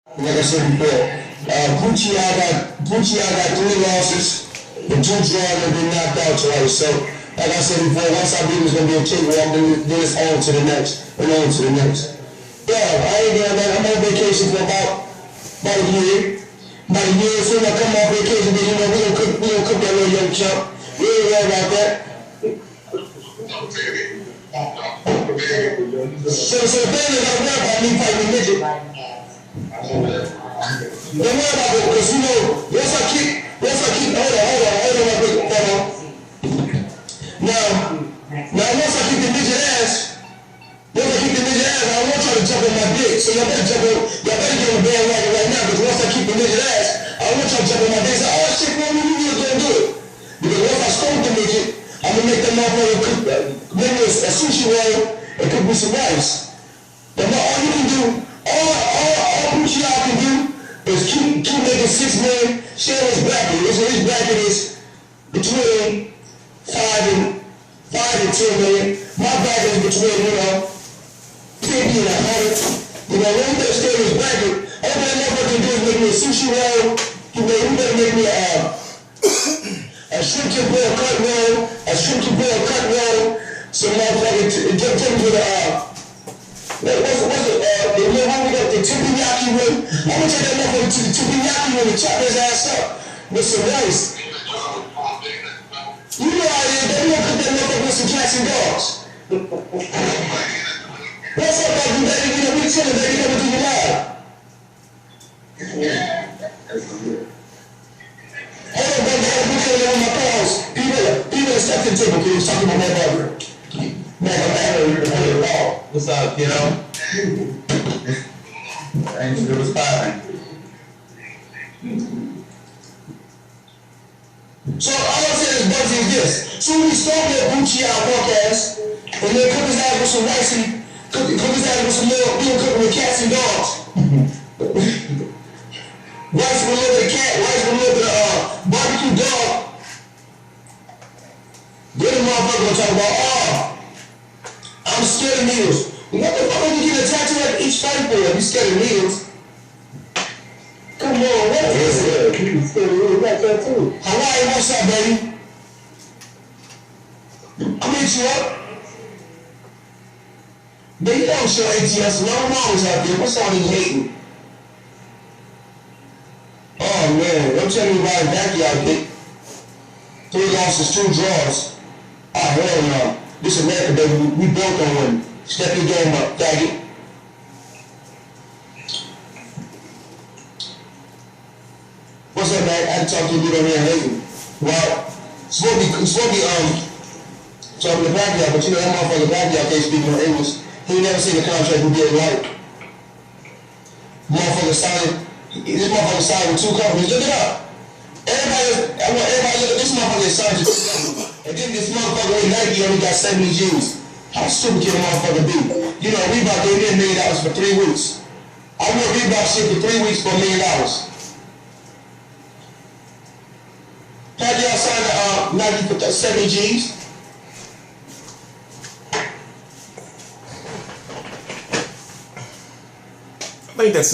Like I said before, Gucci, I got 3 losses and 2 draws and been knocked out twice. So, like I said before, once I beat him, it's gonna be a cakewalk. Then it's on to the next and on to the next. Yeah, I ain't gonna man. I'm on vacation for about a year. About a year, soon I come off vacation, then you know we gonna cook that little young chump. We ain't worried about that. So the thing is, I don't worry about me fighting a midget. Don't worry about it, because you know, once I keep, hold on. Now, once I keep the midget ass, I don't want y'all to jump on my dick. So y'all better get on the bandwagon right now, because once I keep the midget ass, I don't want y'all to jump on my dick and say, oh shit, man, you really gonna do it. Because once I stomp the midget, I'm gonna make that motherfucker make me a sushi roll and cook me some rice. But all you can do, all Gucci can do is keep making 6 million, share his bracket. His bracket is between 5 and 10 million. My bracket is between, 50 and 100. You know, when you stay in his bracket, all that motherfucker can do is make me a sushi roll. He better make me a shrimp and boil cut roll, some motherfucker take me to the teppanyaki room. I'm gonna take that motherfucker to the teppanyaki room and chop his ass up with some rice. You know how it is, they gonna cook that motherfucker with some cats and dogs. What's up, baby? You know, we chillin', baby, coming through your live. Hold on, baby, we chillin' on my calls. People are stepping to me because he was talking about my brother. Man, I'm raw. What's up, kiddo? It was fine. So all I'm saying is Bugsy is this. So we start that Gucci out podcast, and then cook his ass with some rice and cook his ass with some more, we cooking with cats and dogs. Rice with a little bit of cat, rice with a little bit of barbecue dog. Then the motherfucker gonna talk about, I'm scared of needles. What the fuck are you get a tattoo at each fight for if you scared of needles? Come on, what is it? You scared of needles, got tattoo. Hawaii, what's up, baby? I'll meet you up. Man, you don't show ATS, no mamas out there. What's all these hating? Oh man, don't tell me about a backyard pick. 3 losses, 2 draws. Ah, hell no. This America, baby, we built on winning. Step your game up, faggot. What's up, man? I had to talk to a dude over here in Haven. Well, supposed to be talking to Pacquiao, but you know that motherfucker Pacquiao can't speak no English. He never seen a contract he didn't like. This motherfucker signed with 2 companies. Look it up. I want everybody to look at this motherfucker signed to 2 companies. And then this motherfucker with Nike only got 70 G's. How stupid can a motherfucker be? You know, Reebok gave me $1 million for 3 weeks. I wore Reebok shit for 3 weeks for $1 million. Pacquiao signed Nike for 70 G's. I think that's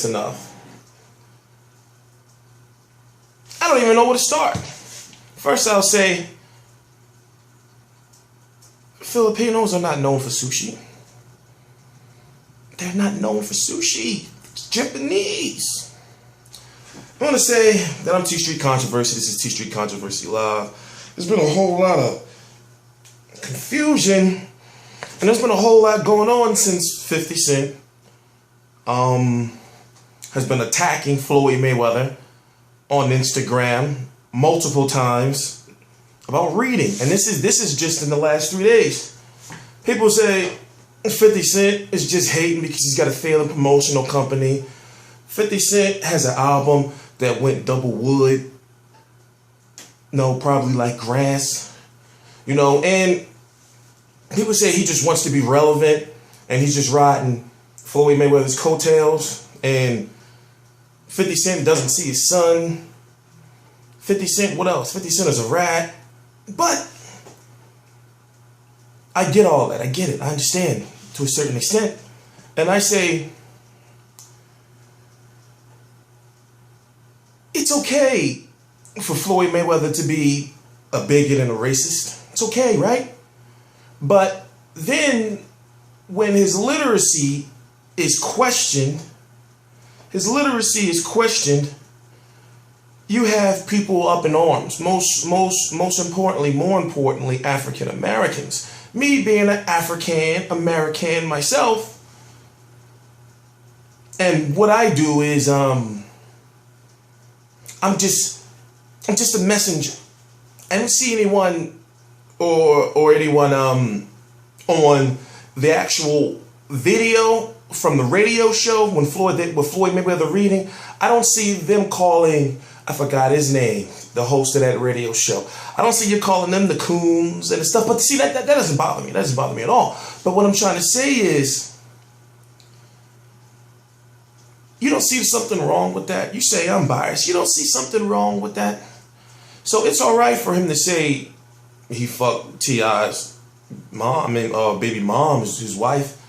enough. I don't even know where to start. First, I'll say Filipinos are not known for sushi. They're not known for sushi. It's Japanese. I want to say that I'm T-Street Controversy. This is T-Street Controversy Live. There's been a whole lot of confusion, and there's been a whole lot going on since 50 Cent has been attacking Floyd Mayweather on Instagram multiple times about reading. And this is just in the last 3 days. People say 50 Cent is just hating because he's got a failing promotional company. 50 Cent has an album that went double wood. No, probably like grass. And people say he just wants to be relevant and he's just riding Floyd Mayweather's coattails, and 50 Cent doesn't see his son. 50 Cent, what else? 50 Cent is a rat. But I get all that. I get it. I understand to a certain extent. And I say, it's okay for Floyd Mayweather to be a bigot and a racist. It's okay, right? But then when his literacy is questioned, you have people up in arms. More importantly, African Americans. Me being an African American myself, and what I do is I'm just a messenger. I don't see anyone or anyone on the actual video from the radio show with Floyd Mayweather reading. I don't see them calling, I forgot his name, the host of that radio show. I don't see you calling them the coons and stuff. But see, that doesn't bother me. That doesn't bother me at all. But what I'm trying to say is, you don't see something wrong with that. You say I'm biased. You don't see something wrong with that. So it's all right for him to say he fucked T.I.'s mom, baby mom, his wife.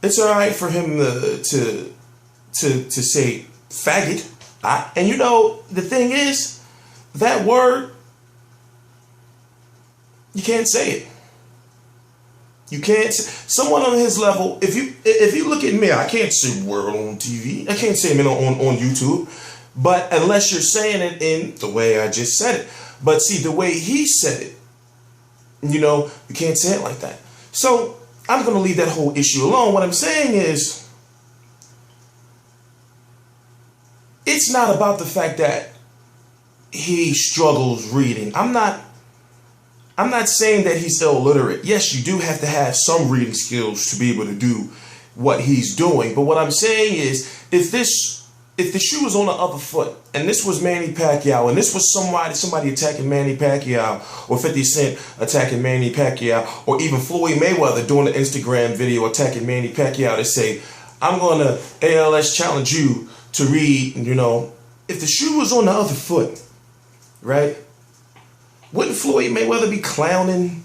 It's all right for him to say faggot. And you know, the thing is, that word, you can't say it. You can't. Someone on his level, if you look at me, I can't say word on TV. I can't say it on YouTube. But unless you're saying it in the way I just said it. But see, the way he said it, you know, you can't say it like that. So I'm going to leave that whole issue alone. What I'm saying is, it's not about the fact that he struggles reading. I'm not saying that he's illiterate. Yes, you do have to have some reading skills to be able to do what he's doing. But what I'm saying is, if the shoe was on the other foot, and this was Manny Pacquiao, and this was somebody attacking Manny Pacquiao, or 50 Cent attacking Manny Pacquiao, or even Floyd Mayweather doing an Instagram video attacking Manny Pacquiao to say, I'm going to ALS challenge you to read, you know, if the shoe was on the other foot, right? Wouldn't Floyd Mayweather be clowning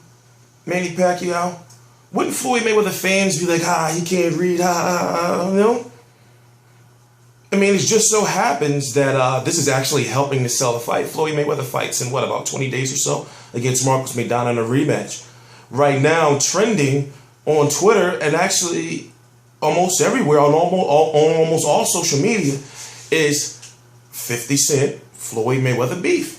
Manny Pacquiao? Wouldn't Floyd Mayweather fans be like, he can't read, you know? I mean, it just so happens that this is actually helping to sell the fight. Floyd Mayweather fights in, about 20 days or so against Marcus McDonald in a rematch. Right now, trending on Twitter and actually almost everywhere, on almost all social media, is 50 Cent, Floyd Mayweather beef.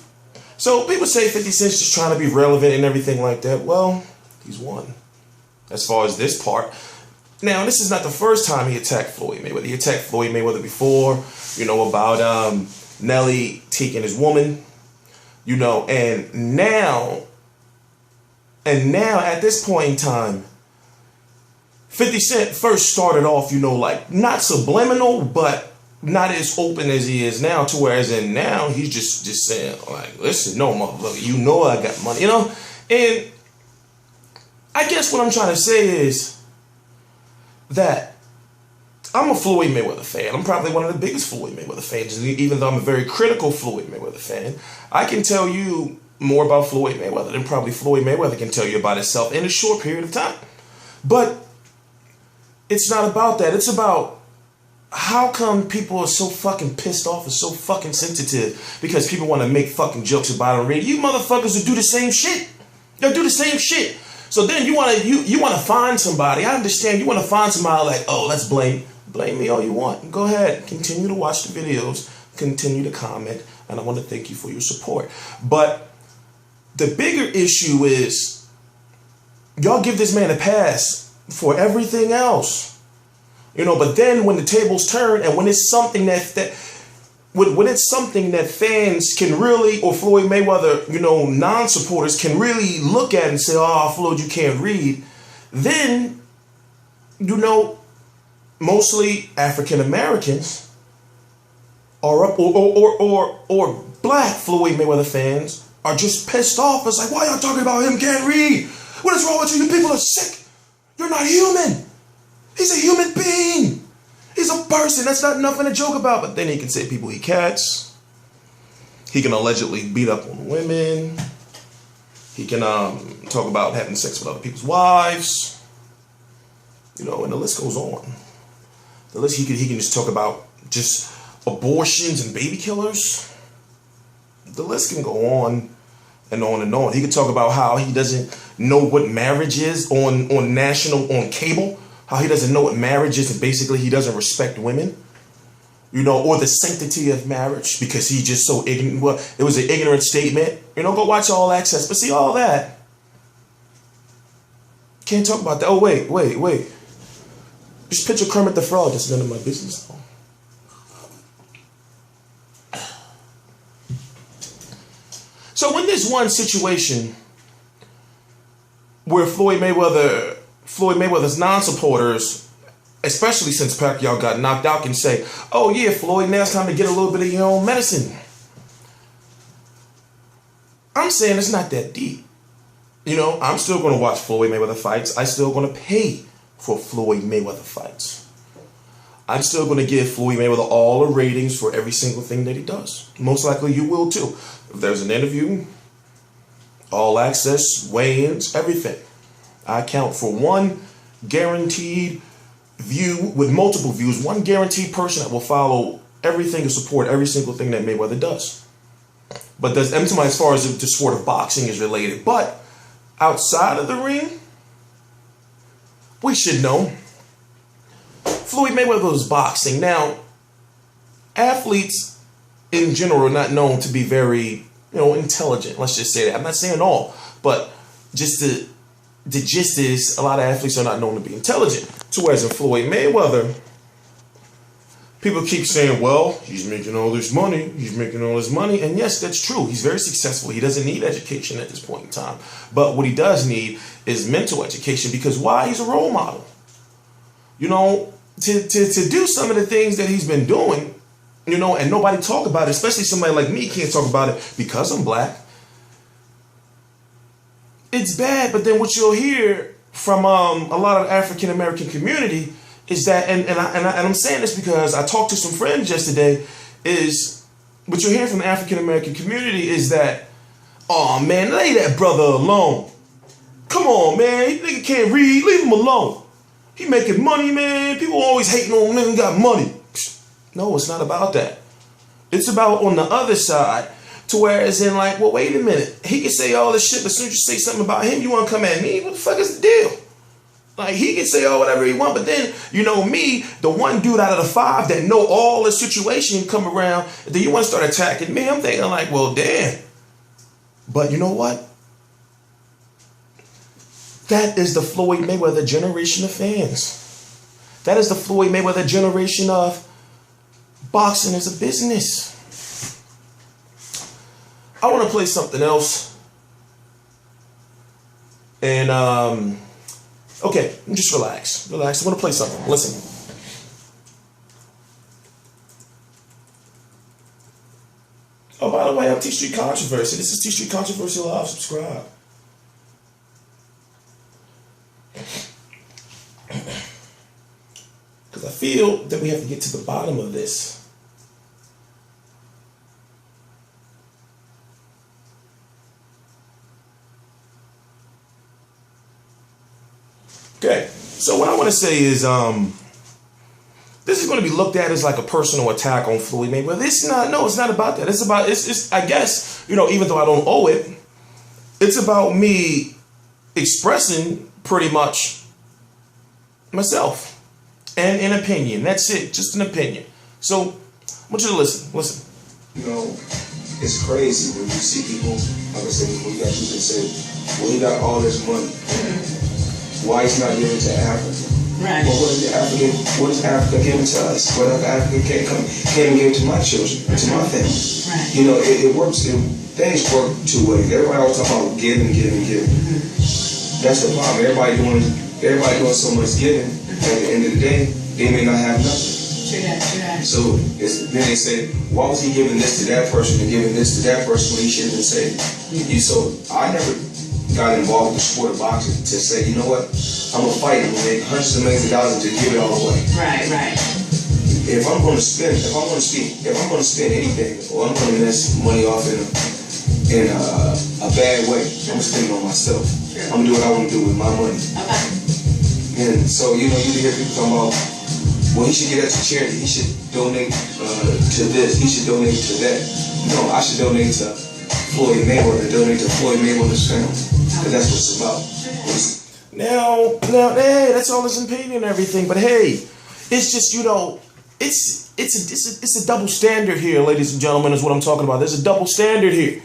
So people say 50 Cent's just trying to be relevant and everything like that. Well, he's won as far as this part. Now, this is not the first time he attacked Floyd Mayweather. He attacked Floyd Mayweather before, you know, about Nelly taking his woman, you know, and now at this point in time, 50 Cent first started off, you know, like not subliminal, but not as open as he is now, to whereas in now he's just saying, like, listen, no, motherfucker, you know I got money, you know? And I guess what I'm trying to say is that I'm a Floyd Mayweather fan. I'm probably one of the biggest Floyd Mayweather fans. Even though I'm a very critical Floyd Mayweather fan, I can tell you more about Floyd Mayweather than probably Floyd Mayweather can tell you about himself in a short period of time. But it's not about that. It's about how come people are so fucking pissed off and so fucking sensitive because people want to make fucking jokes about it. You motherfuckers will do the same shit. They'll do the same shit. So then you want to find somebody. I understand you want to find somebody like, oh, let's blame me all you want. Go ahead. Continue to watch the videos. Continue to comment. And I want to thank you for your support. But the bigger issue is y'all give this man a pass for everything else. You know, but then when the tables turn and when it's something when it's something that fans can really, or Floyd Mayweather, you know, non-supporters can really look at and say, oh, Floyd, you can't read, then, you know, mostly African Americans are up, or black Floyd Mayweather fans are just pissed off. It's like, why y'all talking about him can't read? What is wrong with you? You people are sick. You're not human. He's a human being. He's a person. That's not nothing to joke about. But then he can say people eat cats. He can allegedly beat up on women. He can talk about having sex with other people's wives. You know, and the list goes on. The list he can just talk about just abortions and baby killers. The list can go on and on and on. He could talk about how he doesn't know what marriage is on cable. How he doesn't know what marriage is and basically he doesn't respect women. You know, or the sanctity of marriage because he's just so ignorant. Well, it was an ignorant statement. You know, go watch All Access. But see, all that. Can't talk about that. Oh, wait. Just picture Kermit the Frog. That's none of my business. So in this one situation where Floyd Mayweather's non-supporters, especially since Pacquiao got knocked out, can say, oh yeah, Floyd, now it's time to get a little bit of your own medicine. I'm saying it's not that deep. You know, I'm still going to watch Floyd Mayweather fights. I'm still going to pay for Floyd Mayweather fights. I'm still going to give Floyd Mayweather all the ratings for every single thing that he does. Most likely you will too. If there's an interview, All Access, weigh-ins, everything. I account for one guaranteed view with multiple views, one guaranteed person that will follow everything and support every single thing that Mayweather does. But as far as the sport of boxing is related. But outside of the ring, we should know Floyd Mayweather was boxing. Now, athletes in general are not known to be very, intelligent. Let's just say that. I'm not saying all, but just the gist is a lot of athletes are not known to be intelligent. Whereas in Floyd Mayweather, people keep saying, well, he's making all this money. And yes, that's true. He's very successful. He doesn't need education at this point in time. But what he does need is mental education because why? He's a role model. To do some of the things that he's been doing, and nobody talk about it, especially somebody like me can't talk about it because I'm black. It's bad, but then what you'll hear from a lot of African American community is that, and I'm saying this because I talked to some friends yesterday, is what you're hearing from the African American community is that, oh man, leave that brother alone. Come on, man, he nigga can't read, leave him alone. He making money, man. People always hating on nigga got money. No, it's not about that. It's about on the other side, to where it's in like, well, wait a minute. He can say all this shit, but as soon as you say something about him, you want to come at me? What the fuck is the deal? Like, he can say whatever he want, but then, me, the one dude out of the 5 that know all the situation come around, then you want to start attacking me. I'm thinking like, well, damn. But you know what? That is the Floyd Mayweather generation of fans. That is the Floyd Mayweather generation of boxing as a business. I want to play something else. And, okay, just relax. Relax. I want to play something. Listen. Oh, by the way, I'm T Street Controversy. This is T Street Controversy Live. Subscribe. Because I feel that we have to get to the bottom of this. Okay, so what I want to say is, this is going to be looked at as like a personal attack on Floyd Mayweather. It's not about that. It's I guess, even though I don't owe it, it's about me expressing pretty much myself and an opinion. That's it, just an opinion. So I want you to listen. It's crazy when you see people, like I said, when you got people that say, well, he got all this money. Why he's not giving to Africa? Right. Well, what is Africa giving to us? What if Africa can't give to my children, to my family? Right. It works. Things work 2 ways. Everybody always talk about giving. Mm-hmm. That's the problem. Everybody doing so much giving. At the end of the day, they may not have nothing. True that. So then they say, why was he giving this to that person and giving this to that person when he shouldn't have said? Mm-hmm. So I never got involved in the sport of boxing to say, you know what, I'm gonna fight and make hundreds of millions of dollars to give it all away. Right. If I'm gonna spend anything, or I'm gonna invest money off in a bad way, I'm gonna spend it on myself. I'm gonna do what I want to do with my money. Okay. And so you hear people talking about well, he should get that to charity. He should donate to this. He should donate to that. No, I should donate to Floyd Mayweather. Donate to Floyd Mayweather's family. Because that's what it's about. Now, hey, that's all his opinion and everything. But hey, it's just, you know, it's a double standard here, ladies and gentlemen, is what I'm talking about. There's a double standard here.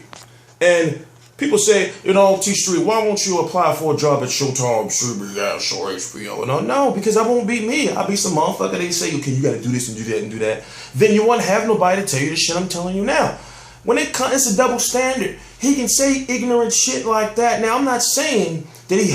And people say, you know, T Street, why won't you apply for a job at Showtime, CBS, or HBO? No, because I won't be me. I'll be some motherfucker. They say, okay, you got to do this and do that and do that. Then you won't have nobody to tell you the shit I'm telling you now. When it comes, it's a double standard. He can say ignorant shit like that. Now, I'm not saying that he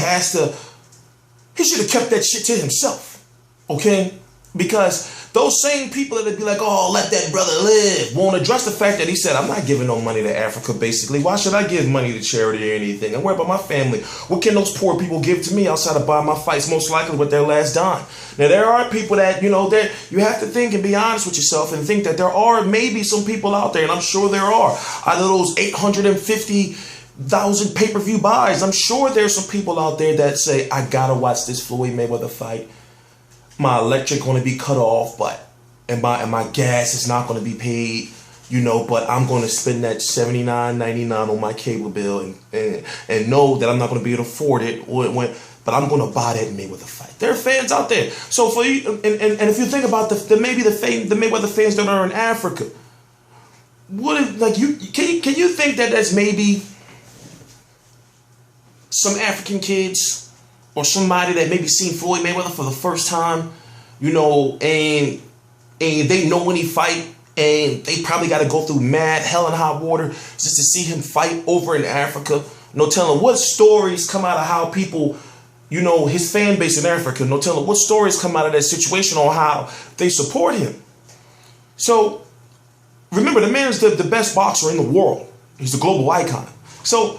should have kept that shit to himself. Okay? Because those same people that would be like, oh, let that brother live, won't address the fact that he said, I'm not giving no money to Africa, basically. Why should I give money to charity or anything? I worry about my family. What can those poor people give to me outside of buying my fights, most likely with their last dime? Now, there are people that, you know, that you have to think and be honest with yourself and think that there are maybe some people out there, and I'm sure there are, out of those 850,000 pay-per-view buys, I'm sure there's some people out there that say, I gotta watch this Floyd Mayweather fight. My electric going to be cut off, and my gas is not going to be paid, you know, but I'm going to spend that $79.99 on my cable bill and know that I'm not going to be able to afford it, but I'm going to buy that Mayweather fight. There are fans out there. So for you, and if you think about the Mayweather fans that are in Africa, can you think that that's maybe some African kids or somebody that maybe seen Floyd Mayweather for the first time, you know, and they know when he fight, and they probably got to go through mad hell and hot water just to see him fight over in Africa. No telling what stories come out of how people, you know, his fan base in Africa, no telling what stories come out of that situation on how they support him. So remember, the man is the best boxer in the world. He's a global icon. So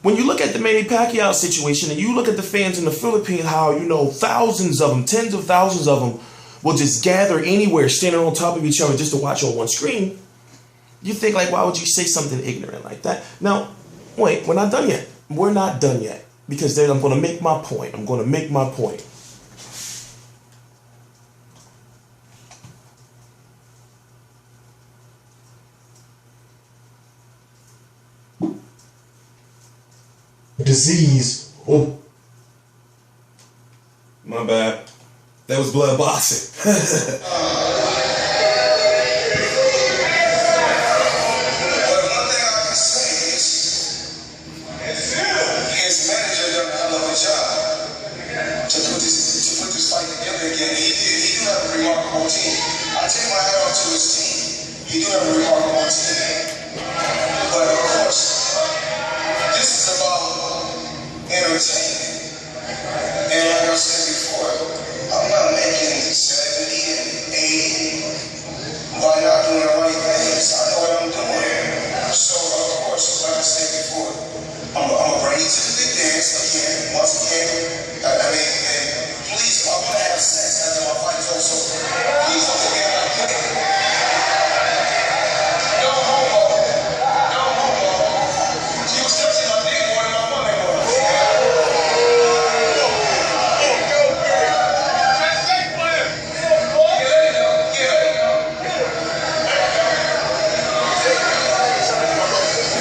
when you look at the Manny Pacquiao situation and you look at the fans in the Philippines, how, you know, thousands of them, tens of thousands of them will just gather anywhere, standing on top of each other just to watch on one screen, you think, like, why would you say something ignorant like that? Now, wait, we're not done yet. We're not done yet. Because then I'm going to make my point. I'm going to make my point. Disease. Oh, my bad. That was blood boxing.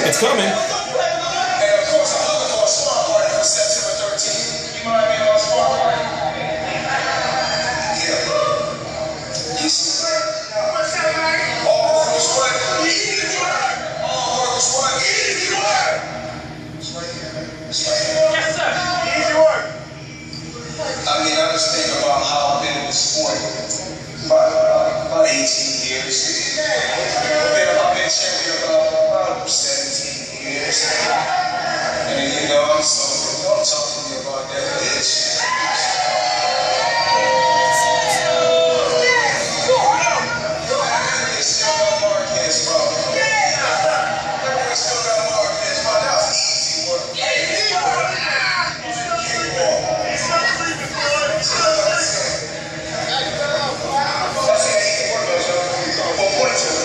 It's coming. And of course, I'm looking for a smart party for September 13th. You mind me about a smart party? Yeah. You see? All workers what? Easy work. All workers what? Easy work. It's right here, man. It's right here. Yes, sir. Easy work. I mean, I just think about how I've been in the sport about 18 years. I've been champion about 17 years. And you know, I'm so don't talk to me about that bitch. They still got Marquez, bro. They still got Marquez, bro. That was easy work. Easy work. That's it, easy work, though. One point to it.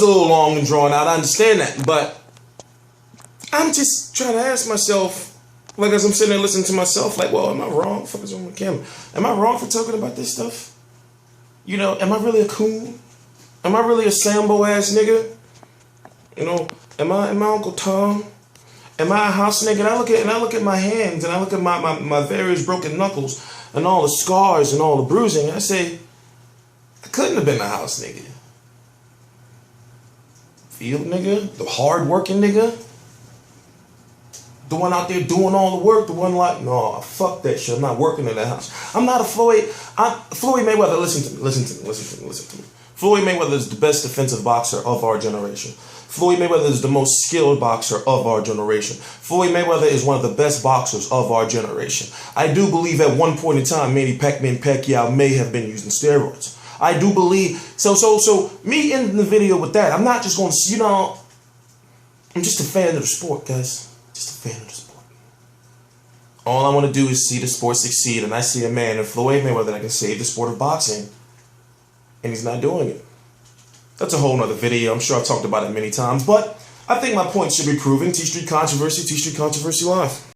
was a little long and drawn out. I understand that, but I'm just trying to ask myself, like as I'm sitting there listening to myself, like, well, am I wrong? Fuck is on the camera? Am I wrong for talking about this stuff? You know, am I really a coon? Am I really a Sambo ass nigga? You know, am I Uncle Tom? Am I a house nigga? And I look at my hands and I look at my various broken knuckles and all the scars and all the bruising. And I say, I couldn't have been a house nigga. Field nigga, the hard working nigga, the one out there doing all the work, the one like, no, fuck that shit. I'm not working in that house. I'm not a Floyd. Floyd Mayweather, listen to me. Floyd Mayweather is the best defensive boxer of our generation. Floyd Mayweather is the most skilled boxer of our generation. Floyd Mayweather is one of the best boxers of our generation. I do believe at one point in time, Manny Pacquiao may have been using steroids. I do believe, so me ending the video with that, I'm not just going to, you know, I'm just a fan of the sport, guys. Just a fan of the sport. All I want to do is see the sport succeed, and I see a man in Floyd Mayweather that can save the sport of boxing, and he's not doing it. That's a whole nother video. I'm sure I've talked about it many times, but I think my point should be proven. T Street Controversy Live.